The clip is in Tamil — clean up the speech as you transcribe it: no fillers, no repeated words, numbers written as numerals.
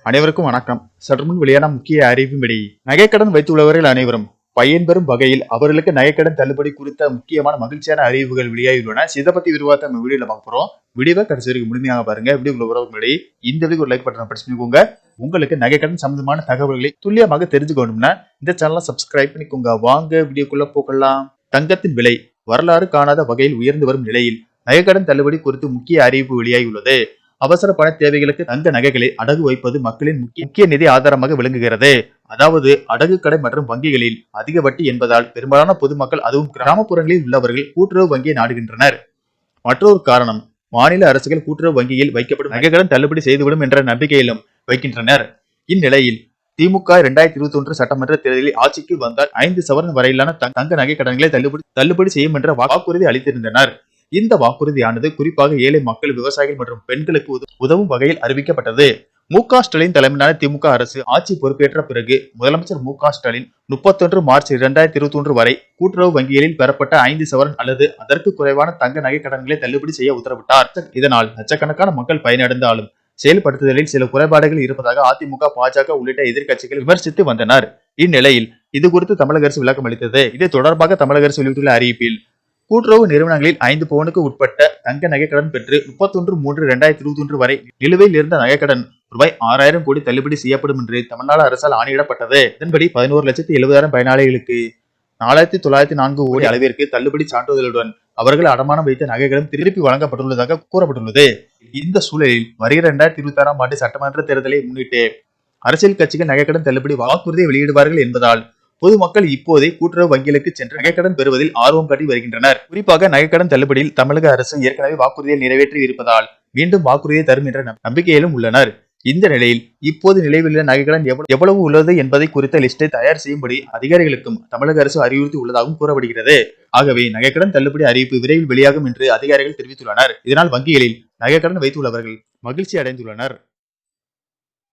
அனைவருக்கும் வணக்கம். சற்றுமுன் வெளியான முக்கிய அறிவின்படி நகைக்கடன் வைத்துள்ளவர்கள் அனைவரும் பயன்பெறும் வகையில் அவர்களுக்கு நகைக்கடன் தள்ளுபடி குறித்த முக்கியமான மகிழ்ச்சியான அறிவிப்புகள் வெளியாகியுள்ளன. இதை பத்தி விரிவாக நம்ம வீடியோல பார்க்க போறோம். வீடியோவை கடைசி வரைக்கும் முழுமையாக பாருங்க. வீடியோக்குள்ள வரதுக்கு இந்த வீடியோக்கு ஒரு லைக் பட்டனை பிரஸ் பண்ணிக்கோங்க. உங்களுக்கு நகைக்கடன் சம்பந்தமான தகவல்களை துல்லியமாக தெரிஞ்சுக்கணும்னா இந்த சேனலை சப்ஸ்கிரைப் பண்ணிக்கோங்க. வாங்க வீடியோக்குள்ள போகலாம். தங்கத்தின் விலை வரலாறு காணாத வகையில் உயர்ந்து வரும் நிலையில் நகைக்கடன் தள்ளுபடி குறித்து முக்கிய அறிவிப்பு வெளியாகியுள்ளது. அவசர பண தேவைகளுக்கு தங்க நகைகளை அடகு வைப்பது மக்களின் முக்கிய நிதி ஆதாரமாக விளங்குகிறது. அதாவது அடகு கடை மற்றும் வங்கிகளில் அதிக வட்டி என்பதால் பெரும்பாலான பொதுமக்கள், அதுவும் கிராமப்புறங்களில் உள்ளவர்கள் கூட்டுறவு வங்கியை நாடுகின்றனர். மற்றொரு காரணம், மாநில அரசுகள் கூட்டுறவு வங்கியில் வைக்கப்படும் நகைக்கடன் தள்ளுபடி செய்துவிடும் என்ற நம்பிக்கையிலும் வைக்கின்றனர். இந்நிலையில் திமுக 2021 சட்டமன்ற தேர்தலில் ஆட்சிக்கு வந்தால் 5 சவரன் வரையிலான தங்க நகை கடன்களை தள்ளுபடி செய்யும் என்ற வாக்குறுதி அளித்திருந்தனர். இந்த வாக்குறுதியானது குறிப்பாக ஏழை மக்கள், விவசாயிகள் மற்றும் பெண்களுக்கு உதவும் வகையில் அறிவிக்கப்பட்டது. மு.க. ஸ்டாலின் தலைமையிலான திமுக அரசு ஆட்சி பொறுப்பேற்ற பிறகு முதலமைச்சர் மு.க. ஸ்டாலின் 31 மார்ச் 2021 வரை கூட்டுறவு வங்கிகளில் பெறப்பட்ட 5 சவரன் அல்லது அதற்கு குறைவான தங்க நகை கடன்களை தள்ளுபடி செய்ய உத்தரவிட்டார். இதனால் லட்சக்கணக்கான மக்கள் பயனடைந்தாலும் செயல்படுத்துதலில் சில குறைபாடுகள் இருப்பதாக அதிமுக, பாஜக உள்ளிட்ட எதிர்க்கட்சிகள் விமர்சித்து வந்தனர். இந்நிலையில் இது குறித்து தமிழக அரசு விளக்கம் அளித்தது. இது தொடர்பாக தமிழக அரசு வெளியிட்டுள்ள அறிவிப்பில், கூட்டுறவு நிறுவனங்களில் 5 பவுனுக்கு உட்பட்ட தங்க நகைக்கடன் பெற்று 31/3/2021 வரை நிலுவையில் இருந்த நகைக்கடன் ரூபாய் 6,000 கோடி தள்ளுபடி செய்யப்படும் என்று தமிழ்நாடு அரசால் ஆணையிடப்பட்டது. இதன்படி 11,70,000 பயனாளிகளுக்கு 4,904 கோடி அளவிற்கு தள்ளுபடி சான்றிதழுடன் அவர்கள் அடமானம் வைத்த நகைகளும் திருப்பி வழங்கப்பட்டுள்ளதாக கூறப்பட்டுள்ளது. இந்த சூழலில் வருகிற 2026 ஆண்டு சட்டமன்ற தேர்தலை முன்னிட்டு அரசியல் கட்சிகள் நகைக்கடன் தள்ளுபடி வாக்குறுதியை வெளியிடுவார்கள் என்பதால் பொதுமக்கள் இப்போதே கூட்டுறவு வங்கிகளுக்கு சென்று நகைக்கடன் பெறுவதில் ஆர்வம் காட்டி வருகின்றனர். குறிப்பாக நகைக்கடன் தள்ளுபடியில் தமிழக அரசு ஏற்கனவே வாக்குறுதியை நிறைவேற்றி இருப்பதால் மீண்டும் வாக்குறுதியை தரும் என்ற நம்பிக்கையிலும் உள்ளனர். இந்த நிலையில் இப்போது நிலைவில் நகைக்கடன் எவ்வளவு உள்ளது என்பதை குறித்த லிஸ்டை தயார் செய்யும்படி அதிகாரிகளுக்கும் தமிழக அரசு அறிவுறுத்தி உள்ளதாகவும் கூறப்படுகிறது. ஆகவே நகைக்கடன் தள்ளுபடி அறிவிப்பு விரைவில் வெளியாகும் என்று அதிகாரிகள் தெரிவித்துள்ளனர். இதனால் வங்கிகளில் நகைக்கடன் வைத்துள்ளவர்கள் மகிழ்ச்சி அடைந்துள்ளனர்.